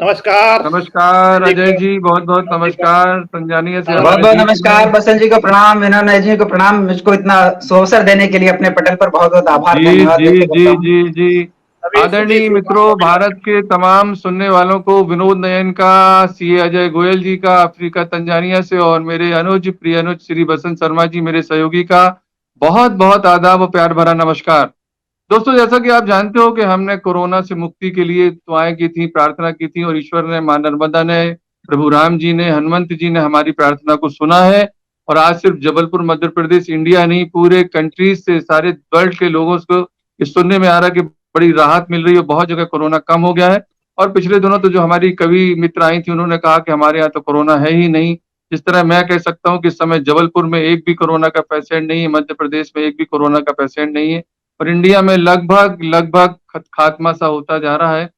नमस्कार। नमस्कार जी अजय जी, बहुत बहुत नमस्कार तंजानिया से बहुत हमारे बहुत बीच नमस्कार में। बसंत जी को प्रणाम, विनोद जी को प्रणाम। मुझको इतना अवसर देने के लिए अपने पटेल पर बहुत बहुत आभार जी धन्यवाद जी व्यक्त जी करता हूँ। जी जी। सभी सुधी आदरणीय श्रोताओं मित्रों, को भी भारत के तमाम सुनने वालों को विनोद नयन का, सीए अजय गोयल जी का अफ्रीका तंजानिया से, और मेरे अनुज प्रिय अनुज श्री बसंत शर्मा जी मेरे सहयोगी का बहुत बहुत आदाब और प्यार भरा नमस्कार। दोस्तों, जैसा कि आप जानते हो कि हमने कोरोना से मुक्ति के लिए दुआएं की थी, प्रार्थना की थी, और ईश्वर ने, मां नर्मदा ने, प्रभु राम जी ने, हनुमंत जी ने हमारी प्रार्थना को सुना है। और आज सिर्फ जबलपुर मध्य प्रदेश इंडिया नहीं, पूरे कंट्रीज से, सारे वर्ल्ड के लोगों को ये सुनने में आ रहा है कि बड़ी राहत मिल रही है, बहुत जगह कोरोना कम हो गया है। और पिछले दिनों तो जो हमारी कवि मित्र आई थी, उन्होंने कहा कि हमारे यहाँ तो कोरोना है ही नहीं। जिस तरह मैं कह सकता हूँ कि इस समय जबलपुर में एक भी कोरोना का पेशेंट नहीं है, मध्य प्रदेश में एक भी कोरोना का पेशेंट नहीं है, और इंडिया में लगभग लगभग खात्मा सा होता जा रहा है।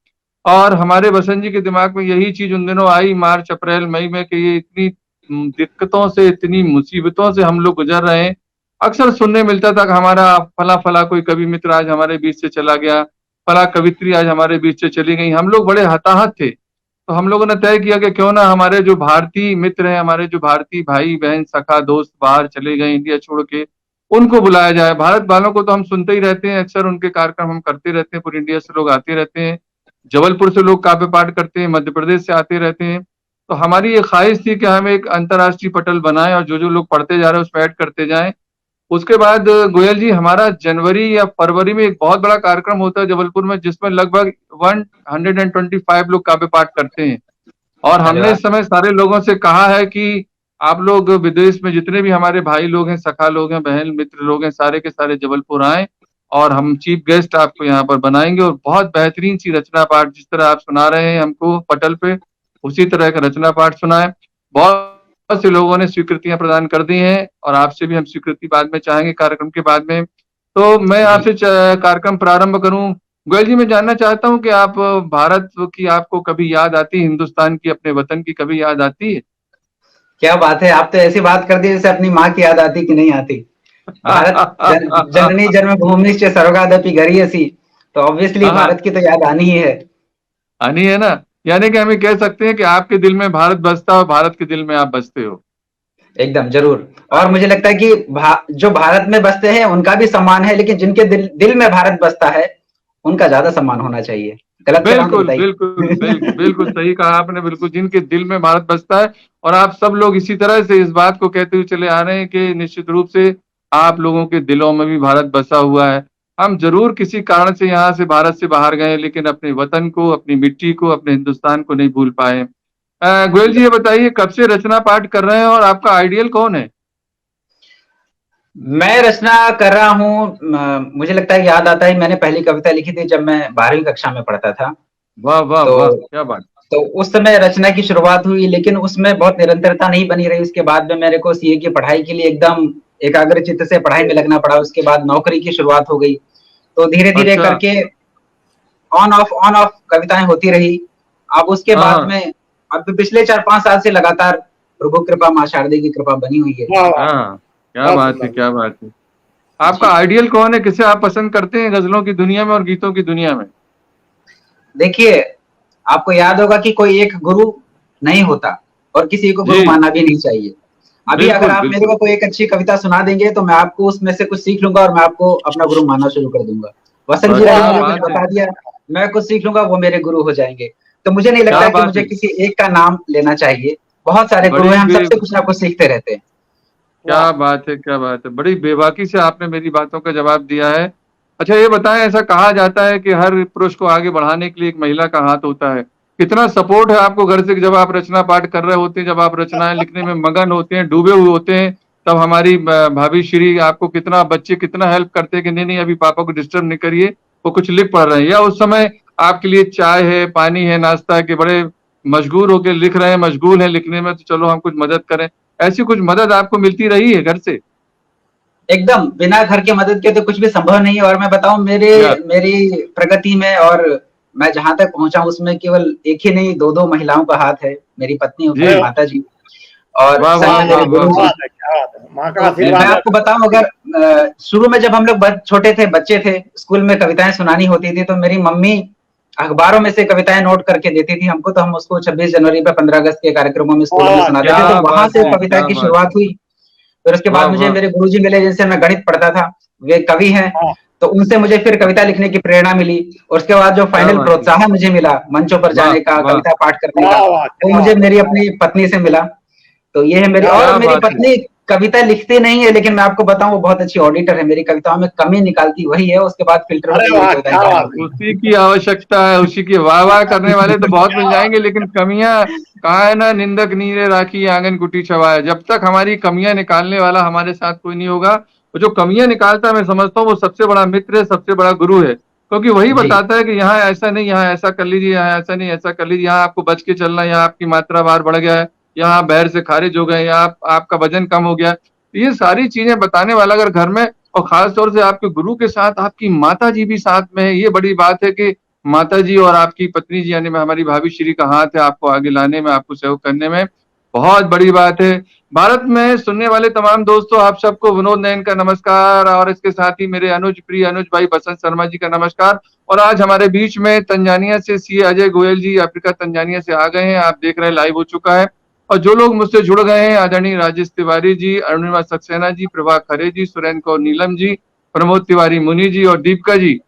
और हमारे बसंत जी के दिमाग में यही चीज उन दिनों आई, मार्च अप्रैल मई में, कि ये इतनी दिक्कतों से, इतनी मुसीबतों से हम लोग गुजर रहे हैं। अक्सर सुनने मिलता था कि हमारा फला फला कोई कवि मित्र आज हमारे बीच से चला गया, फला कवित्री आज हमारे बीच से चली गई। हम लोग बड़े हताहत थे। तो हम लोगों ने तय किया कि क्यों ना हमारे जो भारतीय मित्र हैं, हमारे जो भारतीय भाई बहन सखा दोस्त बाहर चले गए इंडिया छोड़ के, उनको बुलाया जाए। भारत वालों को तो हम सुनते ही रहते हैं, अक्सर उनके कार्यक्रम हम करते रहते हैं, पूरी इंडिया से लोग आते रहते हैं, जबलपुर से लोग काव्य पाठ करते हैं, मध्य प्रदेश से आते रहते हैं। तो हमारी ये ख्वाहिश थी कि हम एक अंतर्राष्ट्रीय पटल बनाएं और जो जो लोग पढ़ते जा रहे हैं उसमें ऐड करते जाएं। उसके बाद गोयल जी, हमारा जनवरी या फरवरी में एक बहुत बड़ा कार्यक्रम होता है जबलपुर में, जिसमें लगभग 125 लोग काव्य पाठ करते हैं। और अरे हमने वाह। इस समय सारे लोगों से कहा है कि आप लोग विदेश में जितने भी हमारे भाई लोग हैं, सखा लोग हैं, बहन मित्र लोग हैं, सारे के सारे जबलपुर आए, और हम चीफ गेस्ट आपको यहाँ पर बनाएंगे, और बहुत बेहतरीन सी रचना पाठ, जिस तरह आप सुना रहे हैं हमको पटल पे, उसी तरह का रचना पाठ सुनाए। बहुत से लोगों ने स्वीकृतियां प्रदान कर दी हैं, और आपसे भी हम स्वीकृति बाद में चाहेंगे कार्यक्रम के बाद में। तो मैं जी, आपसे कार्यक्रम प्रारंभ करूं। गोयल जी, मैं जानना चाहता हूं कि आप, भारत की आपको कभी याद आती है, हिंदुस्तान की, अपने वतन की कभी याद आती है? क्या बात है, आप तो ऐसी बात कर दी जैसे अपनी माँ की याद आती कि नहीं आती। भारत जननी जन्मभूमि से सर्वगादपि गरीयसी। तो ऑब्वियसली हाँ, भारत की तो याद आनी ही है। आनी है ना। यानी कि हम ये कह सकते हैं कि आपके दिल में भारत बसता है और भारत के दिल में आप बसते हो। एकदम जरूर। और मुझे लगता है कि जो भारत में बसते हैं उनका भी सम्मान है, लेकिन जिनके दिल में भारत बसता है उनका ज्यादा सम्मान होना चाहिए। गलत कह रहा हूं तो बिल्कुल बिल्कुल बिल्कुल बिल्कुल बताइए। सही कहा आपने, बिल्कुल जिनके दिल में भारत बसता है। और आप सब लोग इसी तरह से इस बात को कहते हुए चले आ रहे हैं कि निश्चित रूप से आप लोगों के दिलों में भी भारत बसा हुआ है। हम जरूर किसी कारण से यहाँ से, भारत से बाहर गए, लेकिन अपने वतन को, अपनी मिट्टी को, अपने हिंदुस्तान को नहीं भूल पाए। गोयल जी, ये बताइए कब से रचना पाठ कर रहे हैं और आपका आइडियल कौन है? मैं रचना कर रहा हूँ। मुझे लगता है याद आता है, मैंने पहली कविता लिखी थी जब मैं 12वीं कक्षा में पढ़ता था। वाह वाह तो वाह, क्या बात। तो उस समय रचना की शुरुआत हुई, लेकिन उसमें बहुत निरंतरता नहीं बनी रही। उसके बाद में मेरे को सीए की पढ़ाई के लिए एकदम एकाग्रचित्त से पढ़ाई में लगना पड़ा। उसके बाद नौकरी की शुरुआत हो गई। तो धीरे धीरे अच्छा। करके ऑन ऑफ कविताएं होती रही। अब उसके हाँ बाद हाँ में अब पिछले 4-5 साल से लगातार प्रभु कृपा, माँ शारदे की कृपा बनी हुई है। वाह वाह, हाँ, क्या बहुत बात है, सुंदर। क्या बात है। आपका जी, आइडियल कौन है, किसे आप पसंद करते हैं गजलों की दुनिया में और गीतों की दुनिया में? देखिए, आपको याद होगा कि कोई एक गुरु नहीं होता और किसी को गुरु जी, मानना भी नहीं चाहिए। अभी अगर बिल्कुल आप मेरे बिल्कुल। को कोई एक अच्छी कविता सुना देंगे तो मैं आपको उसमें से कुछ सीख लूंगा और मैं आपको अपना गुरु मानना शुरू कर दूंगा। वसंत जी ने अभी क्या मुझे वाह, कुछ बात है, बता दिया, मैं कुछ सीख लूंगा, वो मेरे गुरु हो जाएंगे। तो मुझे नहीं लगता क्या कि बात मुझे है। किसी एक का नाम लेना चाहिए। बहुत सारे गुरु बड़ी हैं, हम बे सबसे कुछ ना कुछ सीखते रहते हैं। क्या वाह। बात है, क्या बात है, बड़ी बेबाकी से आपने मेरी बातों का जवाब दिया है। अच्छा, ये बताएं, ऐसा कहा जाता है कि हर पुरुष को आगे बढ़ाने के लिए एक महिला का हाथ होता है। कितना सपोर्ट है आपको घर से, जब आप रचना पाठ कर रहे होते हैं, जब आप रचनाएं लिखने में मगन होते हैं, डूबे हुए होते हैं, तब हमारी भाभी श्री आपको कितना, बच्चे कितना हेल्प करते हैं कि नहीं नहीं अभी पापा को डिस्टर्ब नहीं करिए, वो कुछ लिख पढ़ रहे हैं, या उस समय आपके लिए चाय है, पानी है, नाश्ता है, कि बड़े मशगूल होकर लिख रहे हैं, मशगूल है लिखने में, तो चलो हम कुछ मदद करें? ऐसी कुछ मदद आपको मिलती रही है घर से? एकदम बिना घर की मदद के तो कुछ भी संभव नहीं है। और मैं बताऊं, या मेरी प्रगति में और मैं जहां तक पहुंचा उसमें केवल एक ही नहीं, दो दो महिलाओं का हाथ है। मेरी पत्नी, जी, मेरी माता जी और वाह संग वाह में वाह, मेरे वाह क्या वाह गुरु वाह। जी। बात है, क्या बात है, माँ का तो मैं आशीर्वाद है। आपको बताऊं, अगर शुरू में जब हम लोग छोटे थे, बच्चे थे, स्कूल में कविताएं सुनानी होती थी तो मेरी मम्मी अखबारों में से कविताएं नोट करके देती थी हमको, तो हम उसको 26 जनवरी पे 15 अगस्त के कार्यक्रमों में स्कूल में वाह, सुनाते थे। क्या तो वहां बात से है, कविता क्या की बात शुरुआत है। हुई। फिर उसके वाह बाद मुझे वाह। मेरे गुरुजी मिले जिनसे मैं गणित पढ़ता था, वे कवि हैं, हाँ, तो उनसे मुझे फिर कविता लिखने की प्रेरणा मिली। और उसके बाद जो क्या फाइनल बात है। प्रोत्साहन मुझे मिला मंचों पर वाह जाने का, वाह। कविता पाठ करने का, वाह वाह, वो क्या मुझे बात है, मेरी क्या अपनी बात पत्नी से मिला। तो ये है मेरी, क्या और क्या बात मेरी बात है। पत्नी कविता लिखती नहीं है, लेकिन मैं आपको बताऊं वो बहुत अच्छी ऑडिटर है, मेरी कविताओं में कमी निकालती वही है, उसके बाद फिल्टर अरे होकर मेरी वाह, कविताएं क्या पास बात होती उसी की आवश्यकता है, उसी की वाह वाह करने वाले तो बहुत क्या मिल बात जाएंगे, लेकिन कमियां कहाँ है ना, निंदक नीरे राखी आंगन कुटी छवाए। जब तक हमारी कमियां निकालने वाला हमारे साथ कोई नहीं होगा, वो जो कमियां निकालता है मैं समझता हूँ वो सबसे बड़ा मित्र है, सबसे बड़ा गुरु है, क्योंकि वही जी बताता है कि यहाँ ऐसा नहीं, यहाँ ऐसा कर लीजिए, यहाँ ऐसा नहीं ऐसा कर लीजिए, यहाँ आपको बच के चलना है, यहाँ आपकी मात्रा भार बढ़ गया है, यहाँ बैर से खारिज हो गए, यहाँ आपका वजन कम हो गया। तो ये सारी चीजें बताने वाला अगर घर में, और खास तौर से आपके गुरु के साथ आपकी माता जी भी साथ में है, ये बड़ी बात है कि माता जी और आपकी पत्नी जी यानी हमारी भाभी श्री का हाथ है आपको आगे लाने में, आपको सहयोग करने में, बहुत बड़ी बात है। भारत में सुनने वाले तमाम दोस्तों, आप सबको विनोद नयन का नमस्कार, और इसके साथ ही मेरे अनुज प्रिय अनुज भाई बसंत शर्मा जी का नमस्कार। और आज हमारे बीच में तंजानिया से सीए अजय गोयल जी अफ्रीका तंजानिया से आ गए हैं, आप देख रहे हैं लाइव हो चुका है। और जो लोग मुझसे जुड़ गए हैं, आदरणीय राजेश तिवारी जी, अरुणिमा सक्सेना जी, प्रभा खरे जी, सुरेंद्र कौर नीलम जी, प्रमोद तिवारी मुनि जी और दीपिका जी,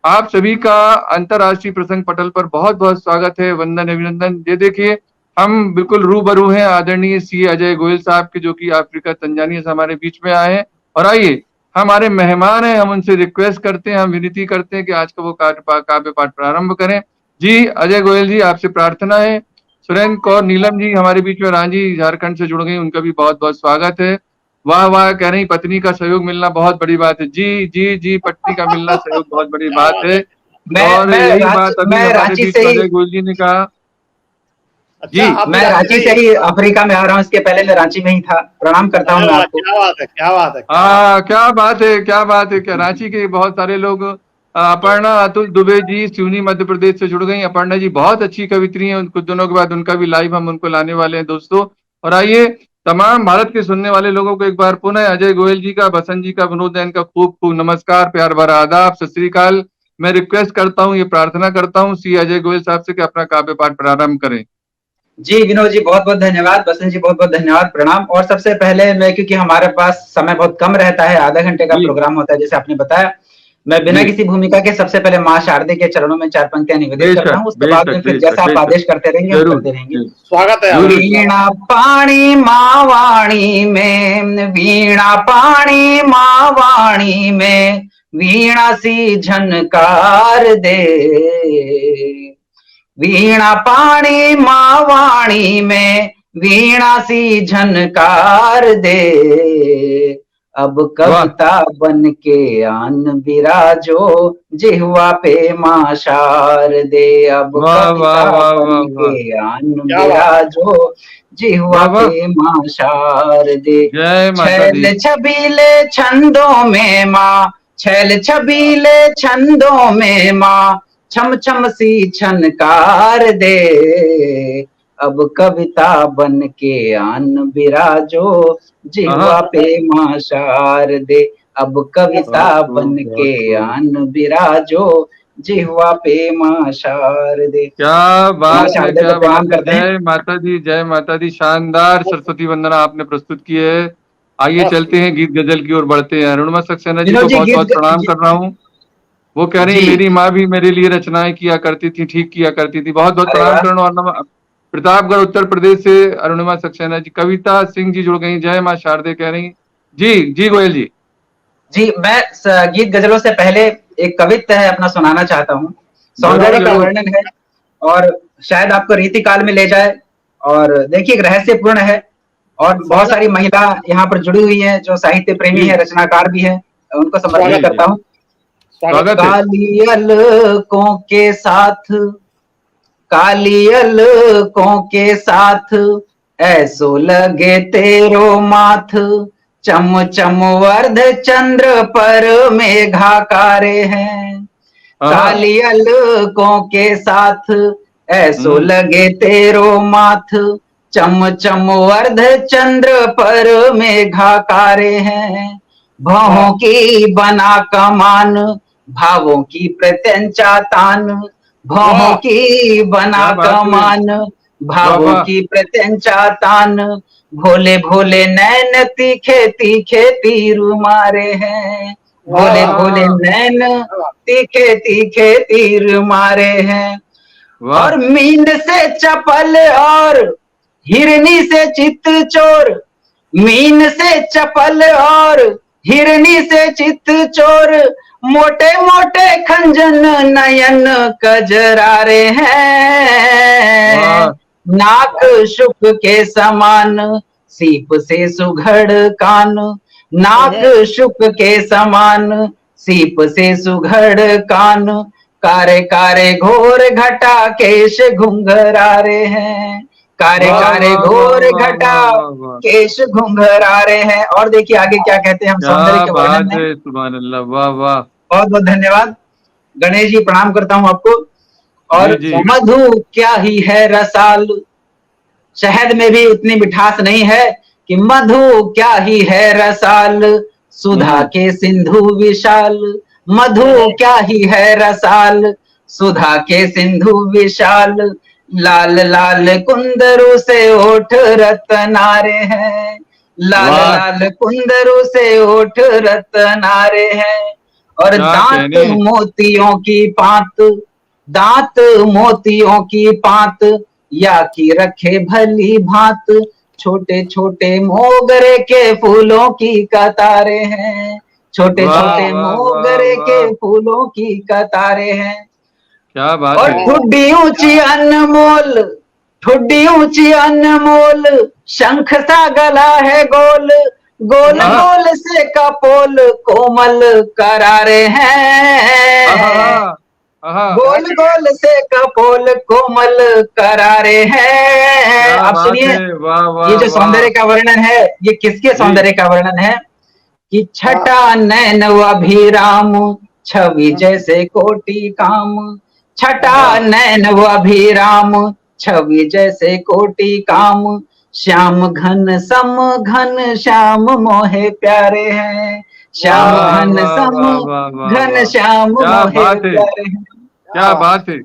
आप सभी का अंतर्राष्ट्रीय प्रसंग पटल पर बहुत बहुत स्वागत है, वंदन अभिनंदन। ये देखिए हम बिल्कुल रूबरू हैं आदरणीय सी अजय गोयल साहब के, जो कि अफ्रीका तंजानिया से हमारे बीच में आए हैं। और आइए, हमारे मेहमान हैं, हम उनसे रिक्वेस्ट करते हैं, हम विनती करते हैं कि आज का वो काव्य पाठ प्रारंभ करें। जी अजय गोयल जी, आपसे प्रार्थना है। सुरेंद्र कौर नीलम जी हमारे बीच में, रांची झारखंड से जुड़ गई, उनका भी बहुत बहुत स्वागत है। वाह वाह कह रही, पत्नी का सहयोग मिलना बहुत बड़ी बात है। जी जी जी, पत्नी का मिलना सहयोग बहुत बड़ी क्या बात बात है। है। और यही बात अभी मैं हमारे रांची बीच से में ही अजय गोयल जी ने कहा। अच्छा, जी आप भी मैं रांची रांची से से ही? ही अफ्रीका में आ रहा हूँ, इसके पहले मैं रांची में ही था। प्रणाम करता हूँ अरे मैं वाह, आपको। क्या बात है, क्या बात है, क्या बात है। हाँ, क्या बात है, क्या बात है। क्या रांची के बहुत सारे लोग, अपर्णा अतुल दुबे जी सिवनी मध्य प्रदेश से जुड़ गई। अपर्णा जी बहुत अच्छी कवित्री हैं, कुछ दिनों के बाद उनका भी लाइव हम उनको लाने वाले हैं दोस्तों। और आइए, तमाम भारत के सुनने वाले लोगों को एक बार पुनः अजय गोयल जी का, बसंत जी का, विनोद जैन का खूब खूब नमस्कार, प्यार भरा आदाब, सत श्री अकाल। मैं रिक्वेस्ट करता हूँ, ये प्रार्थना करता हूँ सी अजय गोयल साहब से कि अपना काव्य पाठ प्रारंभ करें। जी विनोद जी बहुत बहुत धन्यवाद, बसंत जी बहुत बहुत धन्यवाद, प्रणाम। और सबसे पहले मैं, क्योंकि हमारे पास समय बहुत कम रहता है, आधा घंटे का जी प्रोग्राम होता है जैसे आपने बताया, मैं बिना जी, किसी भूमिका के सबसे पहले माँ शारदे के चरणों में 4 पंक्तियां निवेदित करता बेशक हूँ। उसके बाद बेशक में फिर बेशक जैसा आप बेशक, आदेश करते रहेंगे हम जरूर करते रहेंगे। जरूर स्वागत है आपका, जरूर। स्वागत वीणा पाणी माँ वाणी में, वीणा पाणी माँ वाणी में, वीणा सी झनकार दे। वीणा पाणी माँ वाणी में, वीणा सी झनकार दे। अब वाह कविता बन के आन बिराजो, जिह्वा पे माँ शारदे। अब वाह वाह कविता वाह बन वाह के वाह आन क्या बात है। बिराजो, जिह्वा वाह वाह। पे माँ शारदे। जय माता दी। छैल छबीले छंदों में माँ, छैल छबीले छंदों में माँ, छम छम सी छनकार दे। अब कविता बन के आन बिराजो, हाँ, जिह्वा पे माँ शारदे। अब कविता बहुत बन खूब बहुत के खूब। आन बिराजो, जिह्वा पे माँ शारदे। क्या तो माँ बात है, शारदे क्या को बात प्रणाम है। करते हैं। जय माता दी, जय माता दी। शानदार सरस्वती वंदना आपने प्रस्तुत की है। आइए बस, चलते हैं, गीत गजल की ओर बढ़ते हैं। अरुणिमा सक्सेना जी विनोद को जी बहुत बहुत प्रणाम जी, कर रहा हूँ। वो कह रही जी मेरी माँ भी मेरे लिए रचनाएं किया करती थी, ठीक किया करती थी। बहुत बहुत अरे प्रणाम वाह। करण। और प्रतापगढ़ उत्तर प्रदेश से अरुणिमा सक्सेना जी, कविता सिंह जी जुड़ गई, जय माँ शारदे कह रही। जी जी गोयल जी। जी मैं गीत गजलों से पहले एक कवित्त है अपना सुनाना चाहता हूँ। जरूर सौंदर्य का जरूर। वर्णन है और शायद आपको रीति काल में ले जाए। और देखिए एक रहस्यपूर्ण है, और बहुत स्वागत सारी महिला यहाँ पर जुड़ी हुई हैं जो साहित्य प्रेमी जी है, रचनाकार भी है, उनको जी समर्पित जी, करता हूँ। स्वागत है। स्वागत है। काली अलकों के साथ, काली अलकों के साथ, ऐसो लगे तेरो माथ, चम चम वर्ध चंद्र पर मेघाकारे हैं। हाँ। काली अलकों के साथ, ऐसो हम्म। लगे तेरो माथ, चम चम वर्ध चंद्र पर मेघाकारे हैं। वाह, भौहों की बना कमान, भावों की प्रत्यंचा तान, भौहों की बना क्या बात है। कमान, भावों वाह। की प्रत्यंचा तान, भोले भोले नैन तीखे तीखे तीर मारे हैं, भोले वाह, भोले नैन तीखे तीखे तीर मारे हैं। वाह और मीन से चपल और हिरनी से चित चोर, मीन से चपल और हिरनी से चित चोर, मोटे मोटे खंजन नयन कजरारे हैं, वाह नाक शुक के समान सीप से सुघड़ कान, नाक शुक के समान सीप से सुघड़ कान, कारे कारे घोर घटा केश घुंघरारे हैं, कारे वाह, कारे वाह, घोर वाह, वाह, घटा वाह, वाह, वाह। केश घुंघरारे हैं। और देखिए आगे क्या कहते हैं हम सौंदर्य क्या के वर्णन बात में। है, सुभान अल्लाह, वाह वाह। बहुत बहुत धन्यवाद गणेश जी, प्रणाम करता हूं आपको। और जी जी। मधु क्या ही है रसाल, शहद में भी उतनी मिठास नहीं है कि मधु क्या ही है रसाल, सुधा के सिंधु विशाल, मधु क्या ही है रसाल, सुधा के सिंधु विशाल, लाल लाल कुंदरू से ओठ रतनारे हैं, लाल वाह। लाल कुंदरू से ओठ रतनारे हैं। और क्या दांत कहने। मोतियों की पात, दांत मोतियों की पात, या की रखे भली भांत, छोटे छोटे मोगरे के फूलों की कतारे हैं, छोटे वाह छोटे वाह वाह मोगरे के वाह, फूलों की कतारे हैं। क्या बात और है। ठुड्डी ऊंची अनमोल, ठुड्डी ऊंची अनमोल, शंख सा गला है गोल, गोल आहा। गोल से कपोल कोमल करारे हैं, आहा आहा। गोल गोल से कपोल कोमल करारे हैं। क्या आप बात सुनिए, है, वाह ये वाह जो वाह। सौंदर्य का वर्णन है, ये किसके जी। सौंदर्य का वर्णन है कि छटा नैन अभिराम, छवि जैसे कोटि काम, छटा वाह नैन अभिराम, छवि जैसे कोटि काम, श्याम घन सम घन श्याम मोहे प्यारे हैं, श्याम वाह घन वाह सम वाह वाह वाह घन वाह। श्याम क्या मोहे बात है, प्यारे हैं। क्या बात है।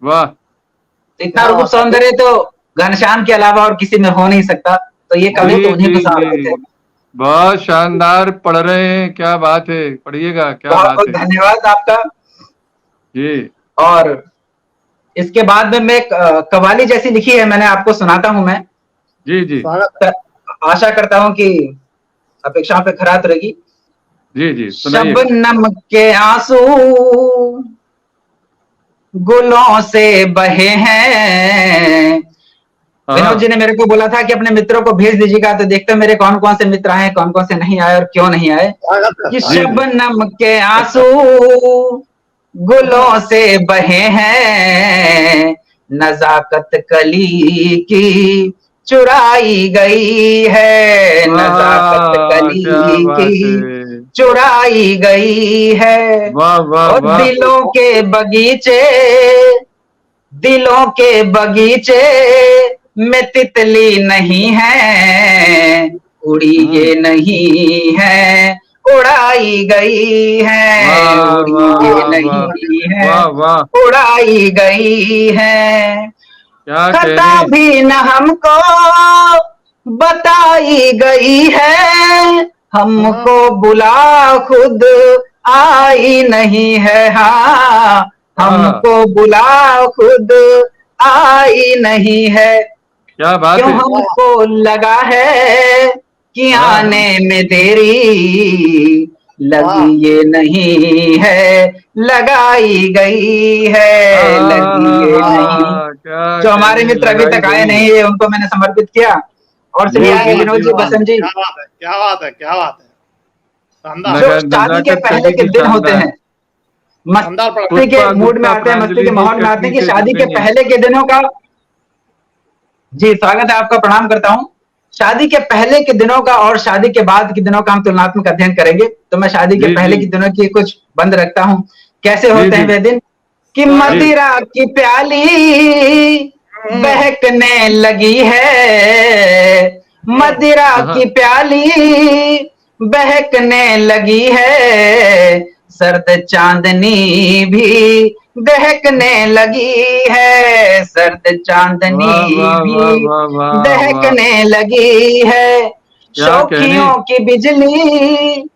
वाह। तो इतना रूप सौंदर्य तो घनश्याम के अलावा और किसी में हो नहीं सकता, तो ये कवि तो जी उन्हीं को जी साधते जी, थे। बहुत शानदार पढ़ रहे हैं, क्या बात है, पढ़िएगा, क्या बहुत बात बहुत है। धन्यवाद आपका। जी और इसके बाद में मैं कवाली जैसी लिखी है, मैंने आपको सुनाता हूं मैं। जी जी आशा करता हूं कि अपेक्षाओं पे खरा उतरेगी। जी जी, सुनाइए। शबनम के आंसू गुलों से बहे हैं, विनोद जी हाँ ने मेरे को बोला था कि अपने मित्रों को भेज दीजिएगा, तो देखते हैं मेरे कौन कौन से मित्र आए, कौन कौन से नहीं आए और क्यों नहीं आए। कि जी जी। शबनम के आंसू गुलों से बहे हैं, नजाकत कली की चुराई गई है, नजाकत क्या कली बात की है। चुराई गई है। वाह वाह और वाह। दिलों के बगीचे, दिलों के बगीचे में तितली नहीं है, उड़ी ये नहीं है, उड़ाई गई है, वाह उड़ी वाह ये वाह वाह नहीं है, वाह वाह। उड़ाई गई है। क्या खता कहने। भी न हमको बताई गई है, हमको बुला खुद आई नहीं है, हाँ हमको बुला खुद आई नहीं है। क्या बात क्यों है। हमको लगा है कि हाँ। आने में देरी, लगी ये नहीं है, लगाई गई है, लगी ये नहीं। क्या जो हमारे कहने, मित्र अभी लगाई तक आए गई। नहीं है उनको मैंने समर्पित किया। और जी सुनिए आगे जी विनोद जी जी, जी। बसंत जी, क्या बात है, क्या बात है, क्या बात है, शानदार, जो शादी के नजाकत पहले कली के की दिन होते शानदार। हैं, शानदार मस्ती के पुष्पा मूड में गुप्ता आते हैं, मस्ती प्रांजलि के जी माहौल में आते कटनी हैं कि से शादी के जुड़ेंगे। पहले के दिनों का। जी स्वागत है आपका, प्रणाम करता हूँ। शादी के पहले के दिनों का और शादी के बाद के दिनों का हम तुलनात्मक अध्ययन करेंगे। तो मैं शादी के जी पहले जी के दिनों की कुछ बंद रखता हूँ। कैसे जी होते हैं जी वे दिन कि जी। मदिरा की प्याली बहकने लगी है, मदिरा हाँ की प्याली बहकने लगी है, सर्द चांदनी भी दहकने लगी है, सर्द चांदनी वाह वाह वाह भी वाह वाह वाह, दहकने लगी है। क्या कहने। शौखियों की बिजली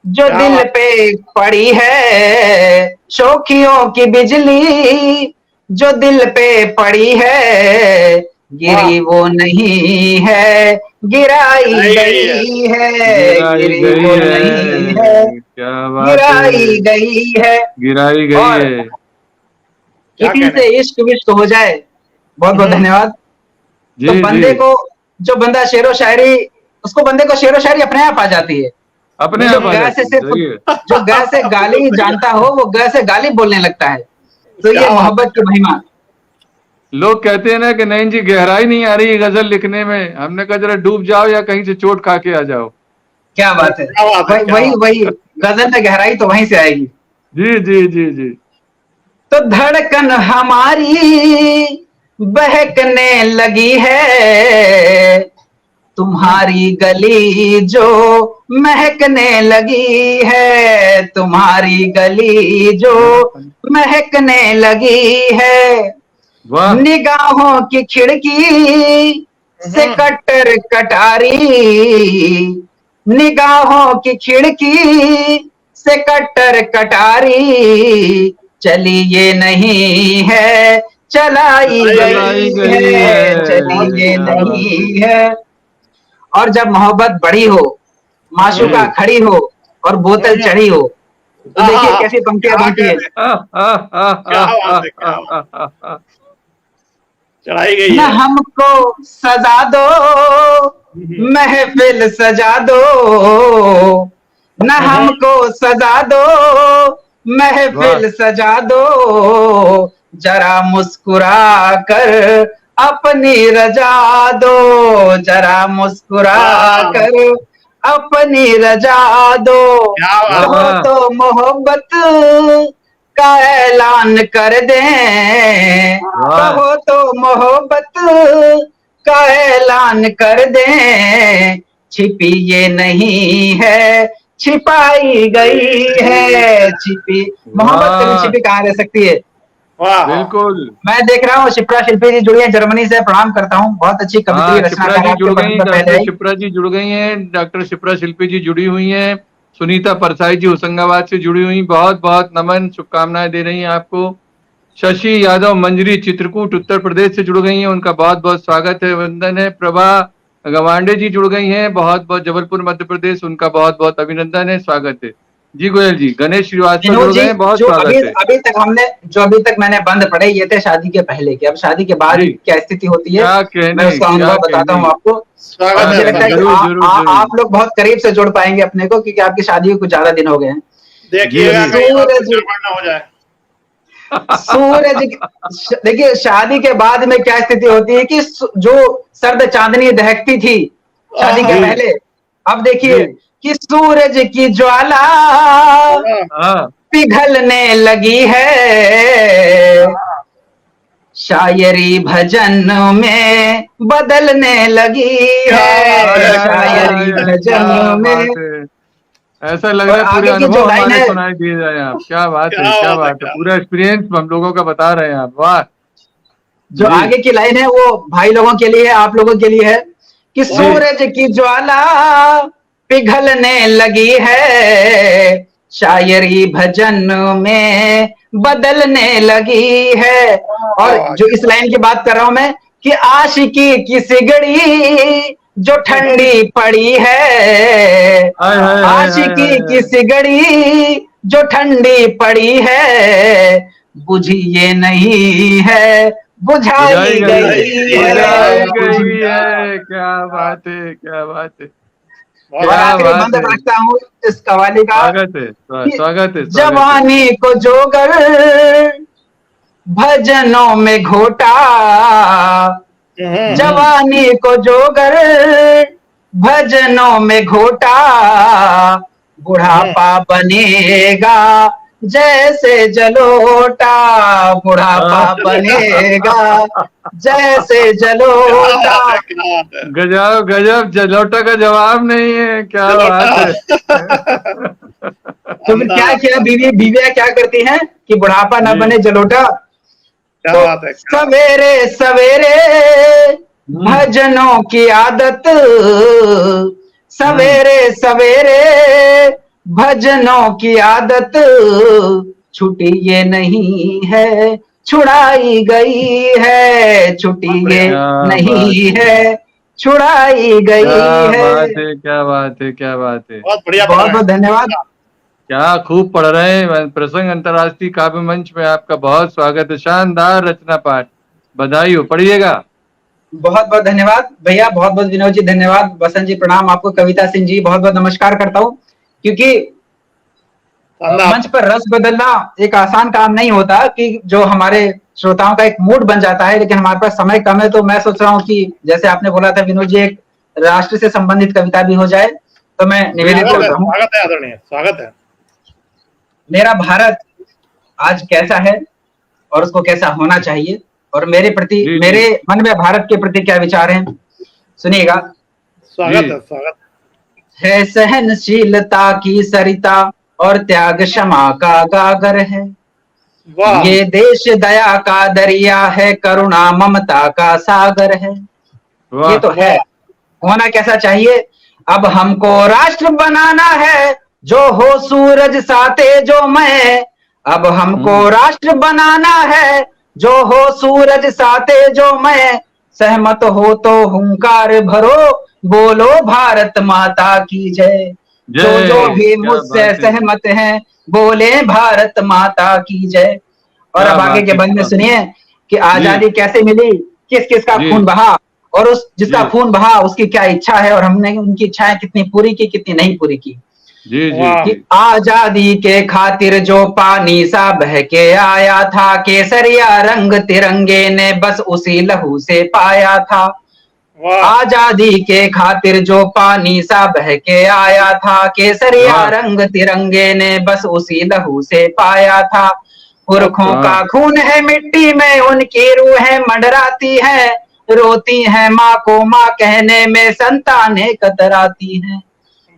जो क्या दिल बात पे पड़ी है, शौखियों की बिजली जो दिल पे पड़ी है, गिरी वाह वो नहीं है, गिराई आई गई है गई है, गिराई गिरी गई वो नहीं है, है, क्या बात गिराई है, गई है। गिराई गई और है। क्या किसी कहने से इश्क विश्क हो जाए, बहुत बहुत धन्यवाद। तो जी जी, बंदे को, जो बंदा शेरो शायरी, उसको बंदे को शेरो शायरी अपने आप आ जाती है। अपने जो आप आ ग से जाती है, सिर्फ, सही है। जो ग से गाली बिल्कुल सही जानता हो वो ग से गाली बोलने लगता है। तो ये क्या बात है मोहब्बत की महिमा। लोग कहते हैं ना कि नहीं जी गहराई नहीं आ रही गजल लिखने में, हमने कहा जरा डूब जाओ या कहीं से चोट खा के आ जाओ। क्या बात है। क्या बात है वही क्या वही बात वही गजल में गहराई तो वहीं से आएगी। जी जी जी जी, तो धड़कन हमारी बहकने लगी है, तुम्हारी गली जो महकने लगी है, तुम्हारी गली जो महकने लगी है। वाह निगाहों की खिड़की से हम्म, कट्टर कटारी, निगाहों की खिड़की से कट्टर कटारी, चली ये नहीं है, चलाई चलाई चलाई गई गई है, चली है, ये क्या बात है। नहीं है। और जब मोहब्बत बड़ी हो, माशूका जी, खड़ी हो और बोतल चढ़ी हो, तो देखिए कैसी पंक्तियां क्या बनती है। कहने क्या बात है क्या बात चढ़ाई गई न है हमको सजा दो, हम्म, महफिल सजा दो, न हम्म, हमको सजा दो, वाह महफिल सजा दो, जरा मुस्कुरा कर अपनी रजा दो, जरा मुस्कुरा वाह कर अपनी रजा दो। क्या बात कहो वाह तो मोहब्बत का ऐलान कर दें, वाह, कहो तो मोहब्बत का ऐलान कर दें, छिपी ये नहीं है, छिपाई गई है, छिपी। मोहब्बत कभी वाह छिपी कहाँ रह सकती है। वाह बिल्कुल। मैं देख रहा हूँ शिप्रा शिल्पी जी जुड़ी है जर्मनी से, प्रणाम करता हूँ। बहुत अच्छी कवित्री हाँ शिप्रा रचनाकार जी है, जुड़ आपके गई, पत्र से पहले डॉक्टर आई। शिप्रा जी जुड़ गई हैं, डॉक्टर शिप्रा शिल्पी जी जुड़ी हुई हैं, सुनीता परसाई जी होशंगाबाद से जुड़ी हुई, बहुत बहुत नमन शुभकामनाएं दे रही हैं आपको। शशि यादव मंजरी चित्रकूट उत्तर प्रदेश से जुड़ गई हैं, उनका बहुत बहुत स्वागत है, वंदन है। प्रभा गवांडे जी जुड़ गई हैं, बहुत बहुत जबलपुर मध्य प्रदेश, उनका बहुत बहुत अभिनंदन है, स्वागत है। जी गोयल जी, गणेश श्रीवास्तव विनोद जुड़ जी, गए हैं, बहुत जो अभी स्वागत है। अभी तक हमने, जो अभी तक मैंने बंद पढ़े ये थे शादी के पहले के। अब शादी के बाद जी क्या स्थिति होती है, क्या मैं कहने, उसका क्या अनुभव बताता कहने। हूँ आपको। और स्वागत हाँ मुझे है लगता है कि जरूर जरूर जरूर। आप लोग बहुत करीब से जुड़ पाएंगे अपने को, क्योंकि आपकी शादी को कुछ ज्यादा दिन हो गए हैं। जी देखिएगा जी कहीं और कुछ सूरज, गड़बड़ ना हो जाए सूरज देखिए शादी के बाद में क्या स्थिति होती है कि जो सर्द चांदनी दहकती थी शादी के जी पहले, अब देखिए जी कि सूरज की ज्वाला हाँ पिघलने लगी है, शायरी भजन में बदलने लगी क्या बात हाय है, है हाय क्या हाय बात शायरी हाय, है भजन क्या में। बात है। ऐसा लग और रहा है पूरे आगे की जो अनुभव लाइन हमारे है, सुनाई दिए जाए आप, क्या बात है, क्या क्या बात है बात है, क्या पूरा एक्सपीरियंस हम लोगों का बता रहे हैं आप, वाह। जो जी आगे की लाइन है वो भाई लोगों के लिए है, आप लोगों के लिए है कि जी सूरज की ज्वाला पिघलने लगी है, शायरी भजन में बदलने लगी है। और वाह जो इस लाइन की बात कर रहा हूं मैं कि आशिकी की सिगड़ी जो ठंडी पड़ी है, हाय हाय हाय हाय आशिकी हाय की हाय। सिगड़ी जो ठंडी पड़ी है, बुझी ये नहीं है, बुझाई बुझाई गई, गई है, बुझाई बुझी। गई है, क्या बात है, क्या बात है, और क्या आखिरी बात बंद है। रखता हूँ इस कवाली का स्वागत है, कि स्वागत है, स्वागत है। जवानी को जोगर भजनों में घोटा, हम्म, जवानी को जोगर भजनों में घोटा, बुढ़ापा बनेगा जैसे जलोटा, बुढ़ापा हाँ, बनेगा जैसे क्या जलोटा। बात है क्या बात है गजब गजब, जलौटा का जवाब नहीं है, क्या चलो बात है। तो फिर क्या किया, बीवियां क्या करती हैं कि बुढ़ापा न जी। बने जलोटा। क्या तो बात है, क्या सवेरे सवेरे भजनों की आदत, सवेरे सवेरे भजनों की आदत, छुट्टी ये नहीं है छुड़ाई गई है, छुट्टी ये क्या नहीं बात है छुड़ाई गई क्या है। बात है, क्या बात है, क्या बात है। बहुत बढ़िया बहुत पढ़ा बहुत है। धन्यवाद। क्या खूब पढ़ रहे हैं। प्रसंग अंतर्राष्ट्रीय काव्य मंच में आपका बहुत स्वागत है। शानदार रचना पाठ, बधाई हो, पढ़िएगा। बहुत बहुत धन्यवाद भैया, बहुत बहुत विनोद जी धन्यवाद, बसंत जी प्रणाम आपको, कविता सिंह जी बहुत बहुत नमस्कार करता हूँ। क्योंकि मंच पर रस बदलना एक आसान काम नहीं होता कि जो हमारे श्रोताओं का एक मूड बन जाता है, लेकिन हमारे पास समय कम है, तो मैं सोच रहा हूँ कि जैसे आपने बोला था विनोद जी, एक राष्ट्र से संबंधित कविता भी हो जाए, तो मैं निवेदित स्वागत है, करता हूँ। स्वागत है आदरणीय, स्वागत है। मेरा भारत आज कैसा है और उसको कैसा होना चाहिए, और मेरे प्रति, जी, जी। मेरे मन में भारत के प्रति क्या विचार हैं, सुनिएगा। स्वागत जी। है, स्वागत है सहनशीलता की सरिता और त्याग क्षमा का गागर है, वाह, ये देश दया का दरिया है, करुणा ममता का सागर है। ये वाह। तो है। होना कैसा चाहिए? अब हमको राष्ट्र बनाना है जो हो सूरज सा तेजोमय, अब हमको राष्ट्र बनाना है जो हो सूरज सा तेजोमय, सहमत हो तो हुंकार भरो, बोलो भारत माता की जय। जो जो जय, भी क्या मुझसे बात है, सहमत हैं बोले भारत माता की जय। और क्या अब आगे बात के है, बंद में क्या। सुनिए कि जी, आजादी कैसे मिली, किस किस का जी, खून बहा, और उस जिसका जी, खून बहा उसकी क्या इच्छा है, और हमने उनकी इच्छाएं कितनी पूरी की कितनी नहीं पूरी की। जी, जी, वाह, कि जी। आजादी के खातिर जो पानी सा बह के आया था, केसरिया रंग तिरंगे ने बस उसी लहू से पाया था। वाह, आजादी के खातिर जो पानी सा बह के आया था, केसरिया वाह, रंग तिरंगे ने बस उसी लहू से पाया था। पुरखों वाह, का खून है मिट्टी में, उनकी रूहें मंडराती है, रोती है माँ को माँ कहने में संतानें कतराती हैं,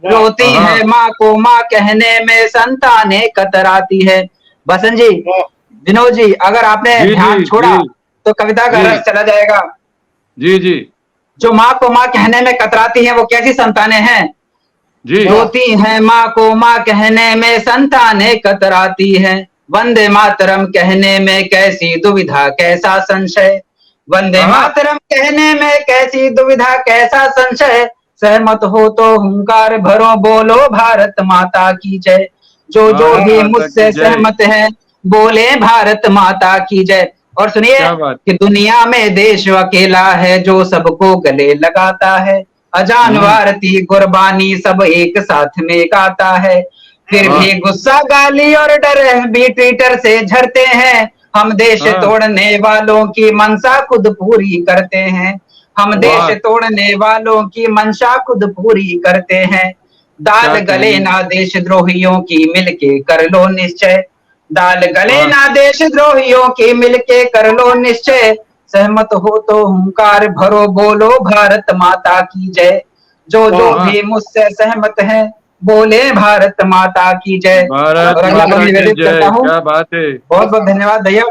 वाह, रोती हाँ, है माँ को माँ कहने में संतानें कतराती है। बसंत जी, वाह, विनोद जी, अगर आपने जी, जी, ध्यान जी, छोड़ा तो कविता का जी, रस चला जाएगा। जी, जी, जो माँ को माँ कहने में कतराती हैं वो कैसी संतानें हैं? जी, वाह, रोती हैं माँ को माँ कहने में संतानें कतराती हैं, वंदे मातरम कहने में कैसी दुविधा कैसा संशय, वंदे हाँ, मातरम कहने में कैसी दुविधा कैसा संशय, सहमत हो तो हुंकार भरो, बोलो भारत माता की जय। जो जो भारत भी माता की मुझसे जय। सहमत है बोले भारत माता की जय। और सुनिए क्या बात। कि दुनिया में देश अकेला है जो सबको गले लगाता है, अजान हम्म, भारती कुर्बानी सब एक साथ में गाता है, फिर वाह, भी गुस्सा गाली और डर भी ट्विटर से झरते हैं, हम देश हाँ, तोड़ने वालों की मंशा खुद पूरी करते हैं, हम देश वाह, तोड़ने वालों की मंशा खुद पूरी करते हैं। दाल क्या गले कहेंगे। ना देशद्रोहियों की मिलके कर लो निश्चय, दाल गले वाह, ना देशद्रोहियों की मिलके कर लो निश्चय, सहमत हो तो हुंकार भरो, बोलो भारत माता की जय। जो जो वाह, वाह, भी मुझसे सहमत है बोले भारत माता की जय। भारत और अगला माता बंद की निवेदित करता जय। हूँ। क्या बात है। बहुत बहुत धन्यवाद भैया।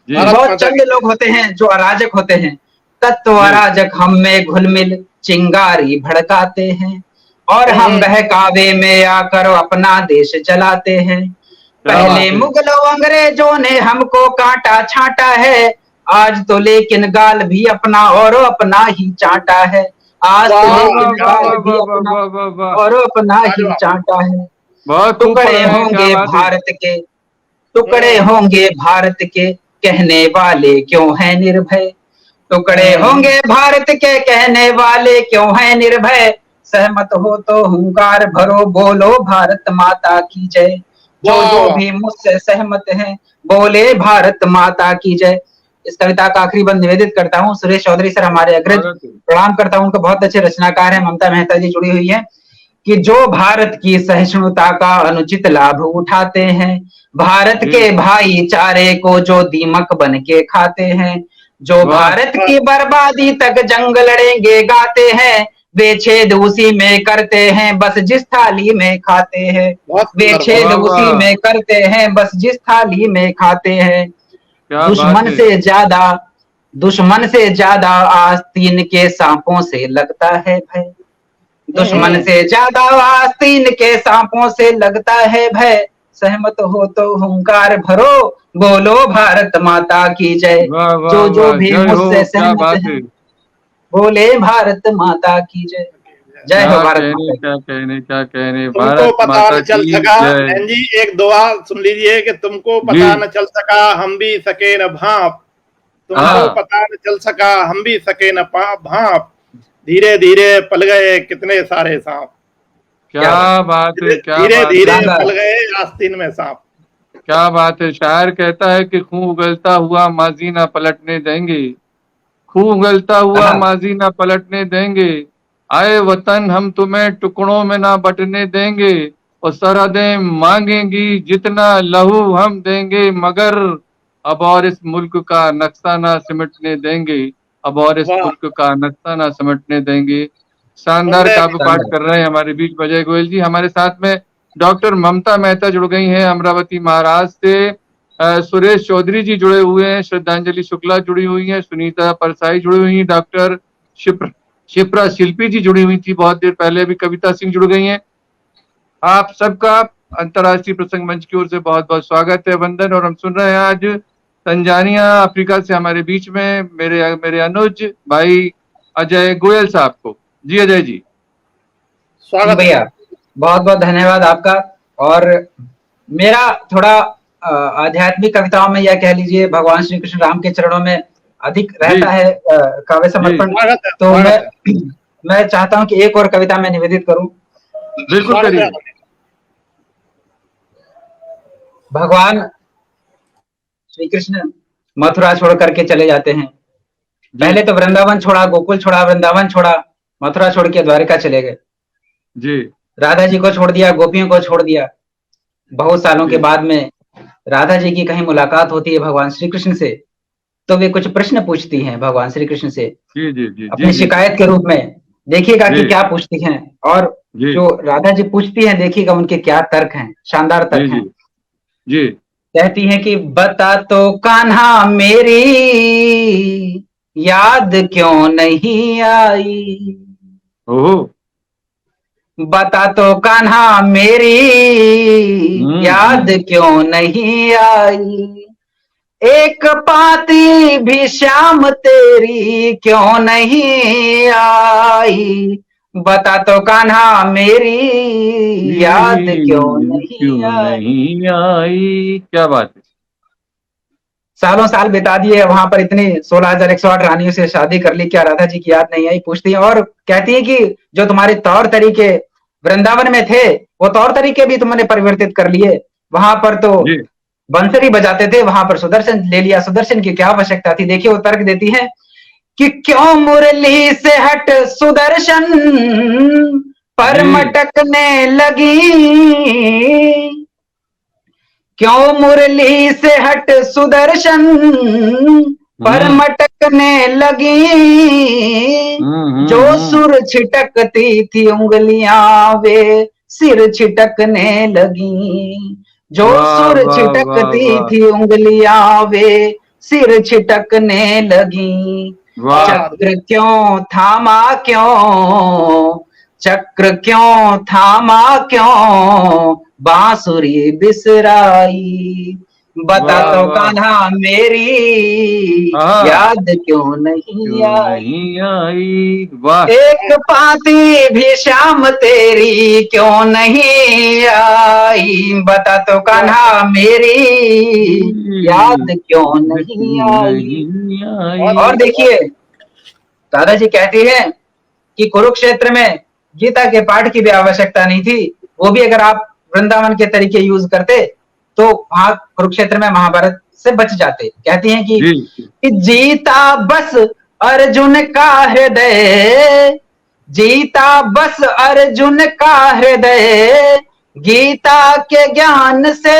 जी, भारत बहुत माता चंद की, लोग होते हैं जो अराजक होते हैं, तत्व जी, अराजक हम में घुल मिल चिंगारी भड़काते हैं, और हम बहकावे में आकर अपना देश जलाते हैं। क्या पहले बात है। मुगलों अंग्रेजों ने हमको काटा छांटा है, आज तो लेकिन गाल भी अपना और अपना ही चाटा है, आज तो वाह, वाह, वाह, लेकिन क्या वाह, गाल वाह, बात, भी वाह, वाह, अपना वाह, वाह, वाह। और अपना ही लाजवाब, चाटा है। बहुत खूब पढ़ टुकड़े रहे हैं, क्या होंगे बात है। भारत के, टुकड़े होंगे भारत के, कहने वाले क्यों हैं निर्भय, टुकड़े होंगे भारत के कहने वाले क्यों हैं निर्भय, सहमत हो तो हुंकार भरो, बोलो भारत माता की जय। जो वाह, जो वाह, भी मुझसे सहमत हैं बोले भारत माता की जय। इस कविता का आखिरी बंद निवेदित करता हूँ। सुरेश चौधरी सर हमारे अग्रज, स्वागत है। प्रणाम करता हूँ, उनको बहुत अच्छे रचनाकार हैं। ममता मेहता जी जुड़ी हुई है कि जो भारत की सहिष्णुता का अनुचित लाभ उठाते हैं, भारत जी, के भाईचारे को जो दीमक बन के खाते हैं, जो वाह, भारत की बर्बादी तक जंग लड़ेंगे गाते हैं, वे छेद उसी में करते हैं बस जिस थाली में खाते हैं। बहुत वे सुंदर, छेद वाह उसी वाह, में करते हैं बस जिस थाली में खाते हैं। क्या बात दुश्मन है। से ज्यादा दुश्मन से ज्यादा आस्तीन के सांपों से लगता है भय। दुश्मन से ज्यादा आस्तीन के सांपों से लगता है भय। सहमत हो तो हुंकार भरो, बोलो भारत माता की जय। वाह वाह जो जो वाह, भी जय हो, मुझसे क्या सहमत बात है, है। बोले भारत माता की जय। जय हो क्या भारत कहने माता की। क्या कहने क्या कहने, तुमको भारत पता माता न चल की सका, जय। बहन जी एक दुआ सुन लीजिए कि तुमको जी पता न चल सका हम भी सके न भाप, तुमको हाँ, पता न चल सका हम भी सके न भाप, धीरे धीरे पल गए कितने सारे सांप। क्या बात, क्या बात है, क्या धीरे बात है, धीरे शानदार। पल गए आस्तीन में सांप। क्या बात है। शायर कहता है कि खून उगलता हुआ माजी ना पलटने देंगे, खून उगलता हुआ कहा माजी ना पलटने देंगे, आए वतन हम तुम्हें टुकड़ों में ना बंटने देंगे, और सरहदें मांगेंगी जितना लहू हम देंगे, मगर अब और इस मुल्क का नक्शा ना सिमटने देंगे, अब और इस वाह, मुल्क का नक्शा ना सिमटने देंगे। शानदार सुनने काव्य पाठ शानदार। कर रहे हैं हमारे बीच अजय गोयल जी। हमारे साथ में डॉक्टर ममता मेहता जुड़ गई हैं अमरावती महाराष्ट्र से, सुरेश चौधरी जी जुड़े हुए हैं, श्रद्धांजलि शुक्ला जुड़ी हुई हैं, सुनीता परसाई जुड़ी हुई हैं, डॉक्टर शिप्रा शिप्रा शिल्पी जी जुड़ी हुई थी बहुत देर पहले, अभी कविता सिंह जुड़ गई हैं। आप सबका अंतर्राष्ट्रीय प्रसंग मंच की ओर से बहुत बहुत स्वागत है, वंदन। और हम सुन रहे हैं आज तंजानिया अफ्रीका से हमारे बीच में मेरे मेरे अनुज भाई अजय गोयल साहब को। जी अजय जी। जी स्वागत है। भैया, बहुत बहुत धन्यवाद आपका। और मेरा थोड़ा आध्यात्मिक कविताओं में, या कह लीजिए भगवान श्री कृष्ण राम के चरणों में अधिक जी रहता है काव्य जी, समर्पण। स्वागत है, तो स्वागत है, मैं चाहता हूं कि एक और कविता मैं निवेदित करूं। बिल्कुल स्वागत है। करिए। भगवान श्री कृष्ण मथुरा छोड़ करके चले जाते हैं। जी पहले तो वृंदावन छोड़ा, गोकुल छोड़ा, वृंदावन छोड़ा, मथुरा छोड़ के द्वारिका चले गए। जी राधा जी को छोड़ दिया, गोपियों को छोड़ दिया। बहुत सालों के जी बाद में राधा जी की कहीं मुलाकात होती है भगवान श्री कृष्ण से, तो वे कुछ प्रश्न पूछती हैं भगवान श्री कृष्ण से जी जी जी जी अपनी जी शिकायत के रूप में। देखिएगा कि जी क्या पूछती हैं, और जी जो राधा जी पूछती हैं देखिएगा उनके क्या तर्क हैं, शानदार जी तर्क जी हैं। जी। कहती हैं कि बता तो कान्हा मेरी याद क्यों नहीं आई। ओहो। बता तो कान्हा मेरी याद हम्म। क्यों नहीं आई। एक पाती भी श्याम तेरी क्यों नहीं आई। बता तो कान्हा मेरी याद क्यों नहीं क्यों आई। नहीं आई, क्या बात है। सालों साल बिता दिए वहां पर, इतनी 16,108 रानियों से शादी कर ली, क्या राधा जी की याद नहीं आई, पूछती है। और कहती है कि जो तुम्हारे तौर तरीके वृंदावन में थे, वो तौर तरीके भी तुमने परिवर्तित कर लिए। वहां पर तो जी बंसुरी बजाते थे, वहां पर सुदर्शन ले लिया, सुदर्शन की क्या आवश्यकता थी। देखिए वो तर्क देती है कि क्यों मुरली से हट सुदर्शन पर जी। मटकने लगी। क्यों मुरली से हट सुदर्शन पर हम्म मटकने लगी। जो हम्म। सुर छिटकती थी उंगलियां वे सिर छिटकने लगी। जो वाह सुर वाह वाह छिटकती वाह थी उंगलियां वे सिर छिटकने लगी। वाह। वाह, चक्र क्यों थामा क्यों, चक्र क्यों थामा क्यों, बांसुरी बिसराई। बता वाह तो वाह। कान्हा मेरी हाँ, याद क्यों नहीं क्यों आई। नहीं आई, वाह। एक पाती भी श्याम तेरी क्यों नहीं आई। बता तो वाह, कान्हा मेरी याद क्यों नहीं क्यों आई। नहीं बहुत और आई। सुंदर, बहुत देखिए दादाजी कहती है कि कुरुक्षेत्र में गीता के पाठ की भी आवश्यकता नहीं थी। वो भी अगर आप वृंदावन के तरीके यूज करते तो वहां कुरुक्षेत्र में महाभारत से बच जाते। कहती हैं जी कि जीता बस अर्जुन का हृदय, जीता बस अर्जुन का हृदय, गीता के ज्ञान से।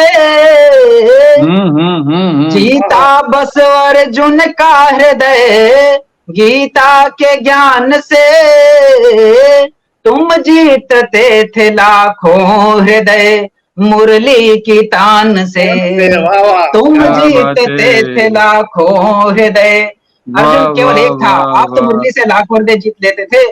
हम्म। जीता वाह, बस अर्जुन का हृदय, गीता के ज्ञान से तुम जीतते थे लाखों हृदय, मुरली की तान से वाह वाह, तुम क्या बात जीतते है। थे लाखों हृदय। वाह अर्जुन केवल वाह एक था, वाह आप तो वाह, मुरली से लाखों हृदय जीत लेते थे।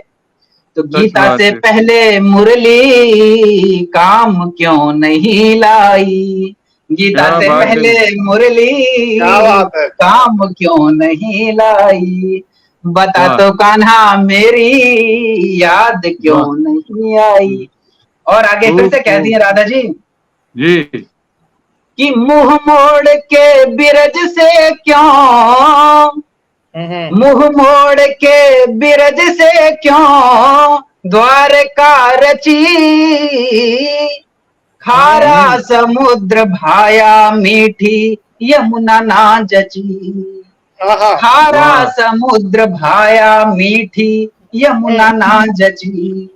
तो सच गीता बात से है। पहले मुरली काम क्यों नहीं लाई, गीता क्या से बात है। पहले मुरली क्या बात है। काम क्यों नहीं लाई, बता वाह तो कान्हा मेरी याद क्यों वाह, नहीं आई। और आगे फिर खूब से कहती खूब है राधा जी जी। कि मुंह मोड़ के बिरज से क्यों, मुंह मोड़ के बिरज से क्यों द्वारका रची, खारा समुद्र भाया मीठी यमुना ना जची, आहा, खारा वाह समुद्र भाया मीठी यमुना ना जची।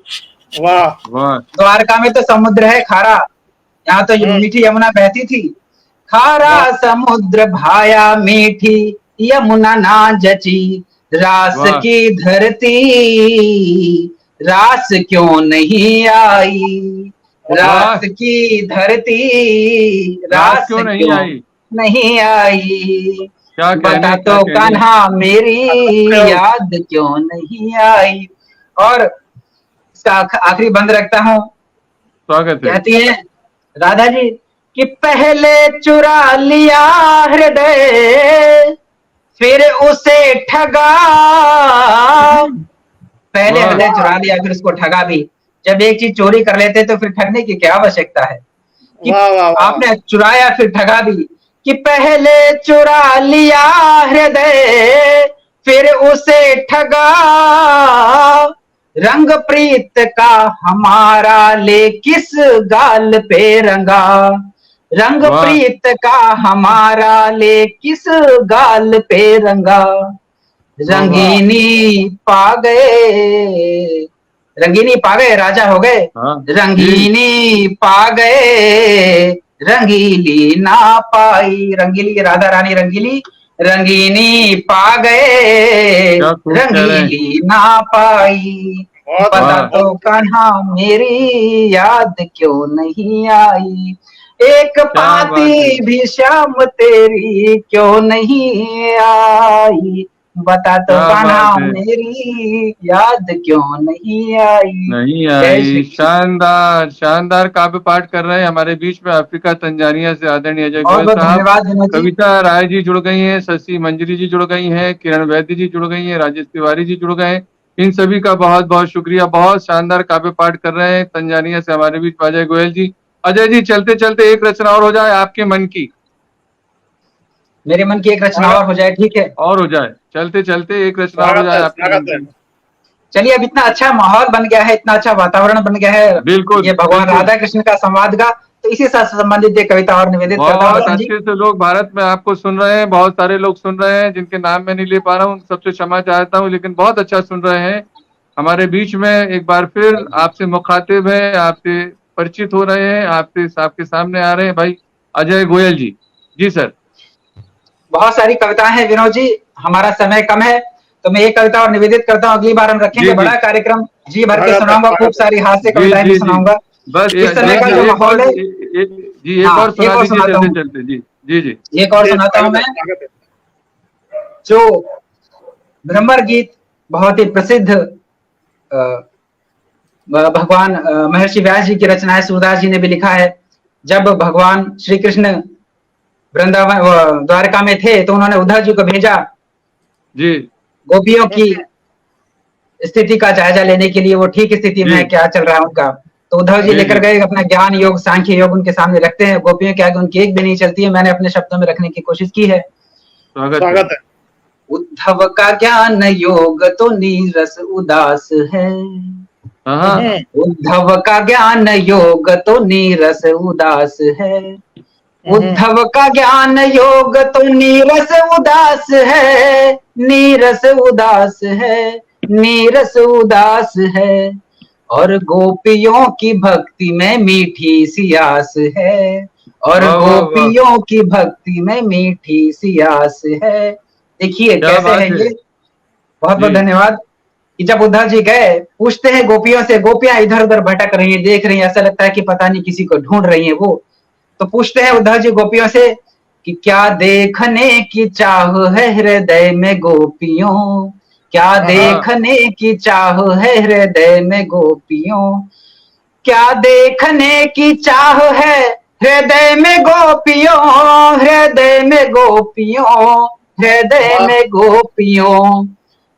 वाह, वाह, द्वारका में तो समुद्र है खारा, यहाँ तो मीठी यमुना बहती थी। खारा वाह, समुद्र भाया मीठी यमुना ना जची, रास वाह, की धरती रास क्यों नहीं आई, रास वाह, की धरती रात रास क्यों नहीं क्यों आई। नहीं आई, क्या बता कहने, क्या तो कहने। कान्हा मेरी याद क्यों नहीं आई। और इसका आखिरी बंद रखता हूँ, स्वागत है। कहती है राधा जी कि पहले चुरा लिया हृदय फिर उसे ठगा, पहले वाह हृदय चुरा लिया फिर उसको ठगा भी। जब एक चीज चोरी कर लेते तो फिर ठगने की क्या आवश्यकता है, कि वाह वाह वाह, आपने चुराया फिर ठगा भी। कि पहले चुरा लिया हृदय फिर उसे ठगा, रंग प्रीत का हमारा ले किस गाल पे रंगा, रंग वाह, प्रीत का हमारा ले किस गाल पे रंगा, वाह वाह, रंगीनी पा गए, रंगीनी पा गए राजा हो गए, हाँ जी। रंगीनी पा गए रंगीली ना पाई, रंगीली राधा रानी रंगीली, रंगीनी पा गए क्या खूब कह रहे हैं। रंगीली ना पाई, बहुत बता वाह, बहुत तो कान्हा मेरी याद क्यों नहीं आई, एक क्या बात है। पाती भी शाम तेरी क्यों नहीं आई, बता तो क्या कान्हा बात है। मेरी याद क्यों नहीं आई। नहीं जय श्री आई। कृष्ण। शानदार शानदार काव्य पाठ कर रहे हैं हमारे बीच में अफ्रीका तंजानिया से आदरणीय अजय बहुत गोयल बहुत साहब। धन्यवाद विनोद जी। कविता राय जी जुड़ गई हैं, शशि मंजरी जी जुड़ गई हैं, किरण वैद्य जी जुड़ गई हैं, राजेश तिवारी जी जुड़ गए हैं। इन सभी का बहुत बहुत शुक्रिया। बहुत शानदार काव्य पाठ कर रहे हैं तंजानिया से हमारे बीच अजय गोयल जी। अजय जी चलते चलते एक रचना और हो जाए आपके मन की, मेरे मन की एक रचना स्वागत और हो जाए, ठीक है। और हो जाए, चलते चलते एक रचना और हो स्वागत जाए है, आपके मन स्वागत है। की। चलिए, अब इतना अच्छा माहौल बन गया है, इतना अच्छा वातावरण बन गया है बिल्कुल ये भगवान बिल्कुल। राधा कृष्ण का संवाद का, तो इसी से संबंधित एक कविता और निवेदित करता हूँ बहुत बसंत जी। अच्छे से लोग भारत में आपको सुन रहे हैं, बहुत सारे लोग सुन रहे हैं जिनके नाम मैं नहीं ले पा रहा हूँ, सबसे क्षमा चाहता हूँ, लेकिन बहुत अच्छा सुन रहे हैं। हमारे बीच में एक बार फिर आपसे मुखातिब है, आपसे परिचित हो रहे हैं, आपके सामने आ रहे हैं भाई अजय गोयल जी। जी सर। बहुत सारी कविताएं हैं विनोद जी, हमारा समय कम है, तो मैं एक कविता और निवेदित करता हूँ। अगली बार हम जी रखेंगे जी बड़ा कार्यक्रम, जी भर के स्वागत है, सुनाऊंगा, खूब स्वागत है। सारी हास्य जी कविताएं भी जी जी। सुनाऊंगा। बस इस समय बहुत का जो बहुत एक माहौल और है, जी एक हाँ और सुना एक और दीजिए सुनाता चलते हूँ, चलते। जी जी जी। एक और जी, सुनाता हूँ स्वागत है, मैं। स्वागत है। जो भ्रमर गीत बहुत ही प्रसिद्ध भगवान महर्षि व्यास जी की रचना है, सूरदास जी ने भी लिखा है। जब भगवान श्री कृष्ण वृंदावन द्वारका में थे तो उन्होंने उद्धव जी को भेजा जी गोपियों की स्थिति का जायजा लेने के लिए, वो ठीक स्थिति में जी है, क्या चल रहा है उनका। तो उद्धव जी जी लेकर जी। गए अपना ज्ञान योग सांख्य योग उनके सामने रखते हैं, गोपियों के आगे उनकी एक भी नहीं चलती है, मैंने अपने शब्दों में रखने की कोशिश की है। स्वागत है। स्वागत है। उद्धव का ज्ञान योग तो नीरस उदास है, हाँ उद्धव का ज्ञान योग तो नीरस उदास है, उद्धव का ज्ञान योग तो नीरस उदास है, नीरस उदास है, नीरस उदास है, और गोपियों की भक्ति में मीठी सी आस है, और वाह वाह वाह, गोपियों की भक्ति में मीठी सी आस है। देखिए क्या कैसे बात है है। ये, बहुत बहुत जी। धन्यवाद। कि जब उद्धव जी गए, पूछते हैं गोपियों से, गोपियां इधर उधर भटक रही हैं, देख रही हैं, ऐसा लगता है कि पता नहीं किसी को ढूंढ रही हैं वो। तो पूछते हैं उद्धव जी गोपियों से कि क्या देखने की चाह है हृदय में गोपियों, क्या हाँ। देखने की चाह है हृदय में गोपियों, क्या देखने की चाह है हृदय में गोपियों, हृदय में गोपियों, हृदय वाह, में गोपियों।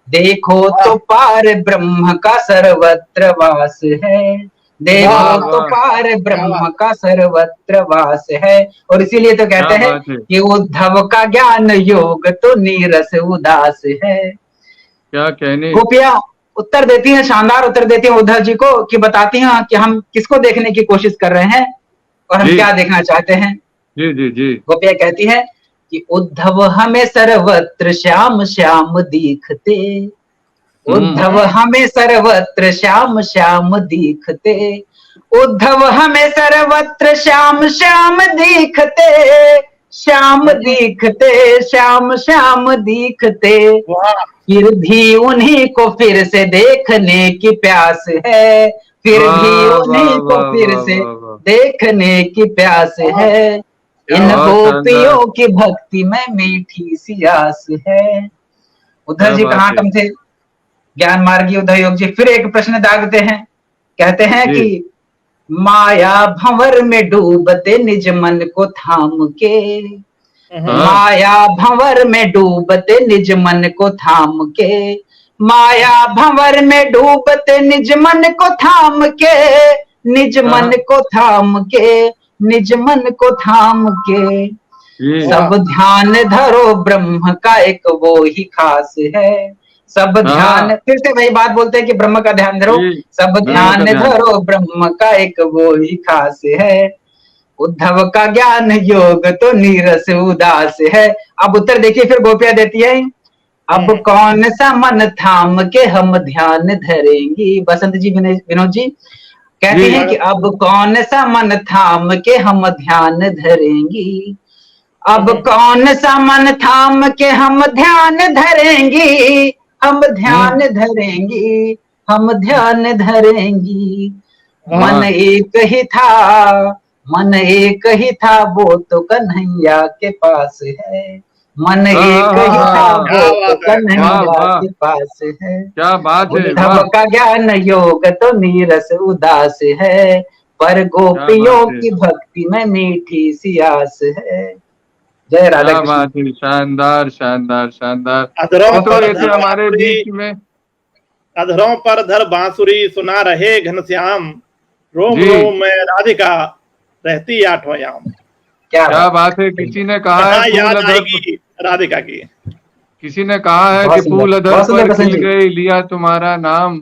देखो तो वाह, पार ब्रह्म का सर्वत्र वास है, वाह, देखो वाह तो वाह, पार क्या ब्रह्म बात। का सर्वत्र वास है। और इसीलिए तो कहते क्या हैं बात है, कि उद्धव का ज्ञान योग तो नीरस उदास है। क्या कहने। गोपियां उत्तर देती हैं, शानदार उत्तर देती हैं उद्धव जी को, कि बताती हैं कि हम किसको देखने की कोशिश कर रहे हैं और हम जी क्या देखना चाहते हैं। जी जी जी। गोपियां कहती हैं कि उद्धव हमें सर्वत्र श्याम श्याम दिखते, उद्धव हम्म, हमें सर्वत्र श्याम श्याम दिखते, उद्धव हमें सर्वत्र श्याम श्याम दिखते, श्याम हम्म, दिखते, श्याम श्याम दिखते। वाह, फिर भी उन्हीं को फिर से देखने की प्यास है, फिर भी वाह वाह उन्हीं को वाह फिर वाह से वाह वाह, देखने की प्यास वाह, है। क्या इन बात। बहुत शानदार। गोपियों की भक्ति में मीठी सी आस है। उद्धव क्या जी बात कहाँ है। कम थे, ज्ञान मार्गी उद्धव योग जी फिर एक प्रश्न दागते हैं। कहते हैं जी। कि माया भंवर में डूबते निज मन को थाम के, हम्म, हाँ माया भंवर में डूबते निज मन को थाम के, माया भंवर में डूबते निज मन को थाम के, निज मन हाँ को थाम के, निज मन को थाम के। जी। वाह, सब ध्यान धरो ब्रह्म का एक वो ही खास है, सब ध्यान, हाँ फिर से वही बात बोलते हैं कि ब्रह्म का ध्यान धरो, जी। सब ब्रह्म का ध्यान ध्यान। धरो ब्रह्म का एक वो ही खास है। उद्धव का ज्ञान योग तो नीरस उदास है। अब उत्तर देखिए फिर गोपियां देती है, अब हम्म, कौन सा मन थाम के हम ध्यान धरेंगी। बसंत जी, विनोद जी कहते जी हैं कि अब कौन सा मन थाम के हम ध्यान धरेंगी, अब हम्म, कौन सा मन थाम के हम ध्यान धरेंगी, हम ध्यान हम्म। धरेंगी, हम ध्यान धरेंगी। वाह, मन वाह एक ही था, मन एक ही था वो तो कन्हैया के पास है, मन हाँ हाँ एक हाँ ही हाँ था हाँ। वो क्या तो बात है, क्या वाह कन्हैया वाह, के पास है। क्या बात है, उद्धव वाह। का ज्ञान योग तो नीरस उदास है, पर क्या बात गोपियों है, की भक्ति में मीठी सी आस है। जय राधा क्या कृष्ण। बात है, शानदार शानदार शानदार। अधरों मित्रों पर ये थे धर हमारे बांसुरी, बीच में। अधरों पर धर बांसुरी सुना रहे घनश्याम, रोम जी। रोम में राधिका रहती आठों याम। क्या क्या बात बात है, किसी ने कहा है कहाँ फूल याद अधर पर, आएगी राधिका की। किसी ने कहा है कि बहुत सुंदर, फूल अधर बहुत सुंदर पर बसंत खिल जी। गए लिया तुम्हारा नाम,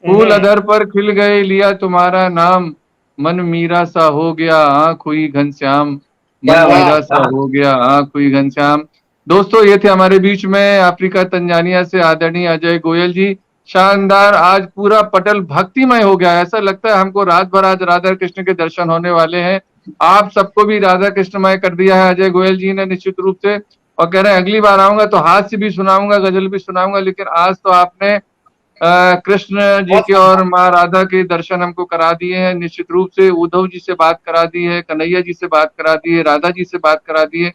फूल हम्म, अधर पर खिल गए लिया तुम्हारा नाम, मन मीरा सा हो गया आँख हुई घनश्याम, मन क्या बात वाह, मीरा है, सा हाँ। हो गया आँख हुई घनश्याम। दोस्तों ये थे हमारे बीच में अफ्रीका तंजानिया से आदरणीय अजय गोयल जी। शानदार, आज पूरा पटल भक्तिमय हो गया, ऐसा लगता है हमको रात भर आज राधा कृष्ण के दर्शन होने वाले हैं। आप सबको भी राधा कृष्णमय कर दिया है अजय गोयल जी ने निश्चित रूप से, और कह रहे हैं अगली बार आऊंगा तो हास्य भी सुनाऊंगा, गजल भी सुनाऊंगा, लेकिन आज तो आपने कृष्ण जी बहुत के शानदार। और माँ राधा के दर्शन हमको करा दिए हैं। निश्चित रूप से उद्धव जी से बात करा दी है, कन्हैया जी से बात करा दी है, राधा जी से बात करा दी है।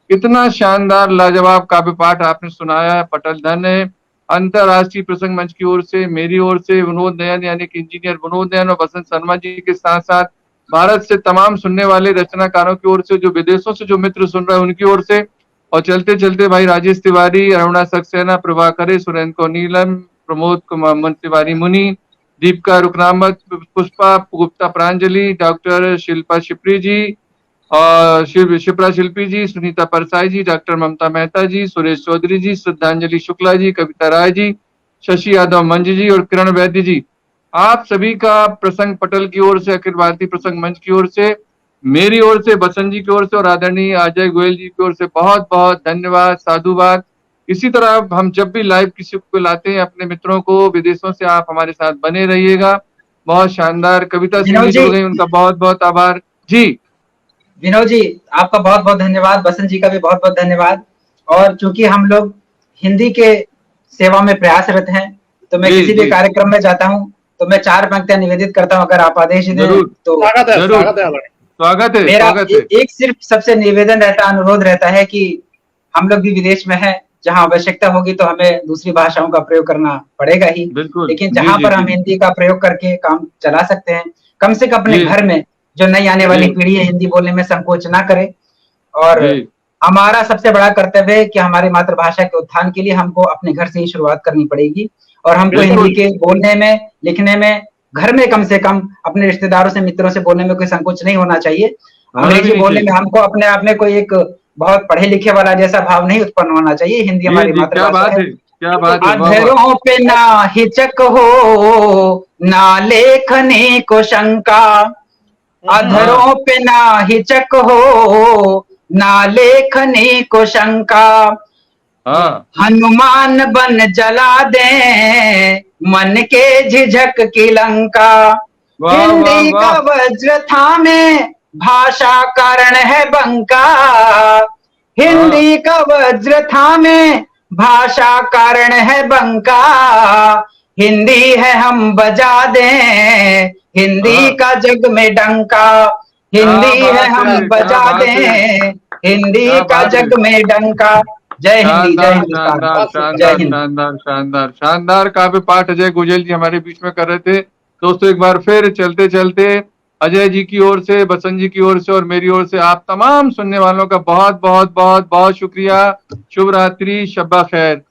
इतना शानदार लाजवाब काव्य पाठ आपने सुनाया है, पटल धन है। अंतरराष्ट्रीय प्रसंग मंच की ओर से, मेरी ओर से, विनोद नयन यानी कि इंजीनियर विनोद नयन और बसंत शर्मा जी के साथ साथ भारत से तमाम सुनने वाले रचनाकारों की ओर से, जो विदेशों से जो मित्र सुन रहे हैं उनकी ओर से, और चलते चलते भाई राजेश तिवारी, अरुणा सक्सेना, प्रभाकरे, सुरेंद्र को नीलम, प्रमोद कुमार तिवारी मुनि, दीपिका रुकनामत, पुष्पा गुप्ता प्रांजलि, डॉक्टर शिल्पा शिप्री जी, और शिप्रा शिल्पी जी, सुनीता परसाई जी, डॉक्टर ममता मेहता जी, सुरेश चौधरी जी, श्रद्धांजलि शुक्ला जी, कविता राय जी, शशि यादव मंज जी और किरण वैद्य जी, आप सभी का प्रसंग पटल की ओर से, अखिल भारतीय प्रसंग मंच की ओर से, मेरी ओर से, बसंत जी की ओर से और आदरणीय अजय गोयल जी की ओर से बहुत बहुत धन्यवाद, साधुवाद। इसी तरह हम जब भी लाइव किसी को लाते हैं अपने मित्रों को विदेशों से, आप हमारे साथ बने रहिएगा। बहुत शानदार, कविता सिंह विनोद जी जी, जुड़ गई, उनका बहुत बहुत आभार जी। विनोद जी आपका बहुत बहुत धन्यवाद, बसंत जी का भी बहुत बहुत धन्यवाद। और चूंकि हम लोग हिंदी के सेवा में प्रयासरत हैं। तो मैं जी, किसी भी जी। कार्यक्रम में जाता हूँ तो मैं 4 पंक्तियां निवेदित करता हूँ, अगर आप आदेश दें जरूर। तो। स्वागत है, जरूर। स्वागत है आदरणीय। स्वागत है, मेरा स्वागत है। एक सिर्फ सबसे निवेदन रहता, अनुरोध रहता है कि हम लोग भी विदेश में हैं, जहां आवश्यकता होगी तो हमें दूसरी भाषाओं का प्रयोग करना पड़ेगा ही, बिल्कुल। लेकिन जी, जहां जी, पर हम जी। हिंदी का प्रयोग करके काम चला सकते हैं, कम से कम अपने जी। घर में जो नई आने वाली जी। पीढ़ी है हिंदी बोलने में संकोच ना करे। और जी। हमारा सबसे बड़ा कर्तव्य है कि हमारी मातृभाषा के उत्थान के लिए हमको अपने घर से ही शुरुआत करनी पड़ेगी, और हमको हिंदी बिल्कुल। के बोलने में, लिखने में, घर में कम से कम अपने रिश्तेदारों से, मित्रों से बोलने में कोई संकोच नहीं होना चाहिए। होना भी अंग्रेजी नहीं बोलने चाहिए। में हमको अपने आप में कोई एक बहुत पढ़े लिखे वाला जैसा भाव नहीं उत्पन्न होना चाहिए। हिंदी जी, हमारी जी, क्या मातृभाषा बात है। है, क्या बात है, वाह, वाह। अधरों पे ना हिचक हो, ना लेखनी को शंका, अधरों पे ना हिचक हो, ना लेखनी को शंका, हाँ। हनुमान बन जला दे मन के झिझक की लंका, वाह, वाह, हिंदी का वाह। वज्र थामे भाषा कारण है बंका, हाँ। हिंदी का वज्र थामे भाषा कारण है बंका, हिंदी है हम बजा दें हिंदी हाँ। का जग में डंका, क्या हिंदी है बात हम है, क्या बजा बात है, दें हिंदी क्या का बात है। जग में डंका। जय हिंदी, जय शानदार, हिंदुस्तान, शानदार, बहुत सुंदर। जय शानदार, हिंद। शानदार, शानदार, शानदार काव्य पाठ अजय गोयल जी हमारे बीच में कर रहे थे। दोस्तों एक बार फिर चलते चलते अजय जी की ओर से, बसंत जी की ओर से और मेरी ओर से आप तमाम सुनने वालों का बहुत बहुत बहुत बहुत शुक्रिया। शुभ रात्रि, शब्बा खैर।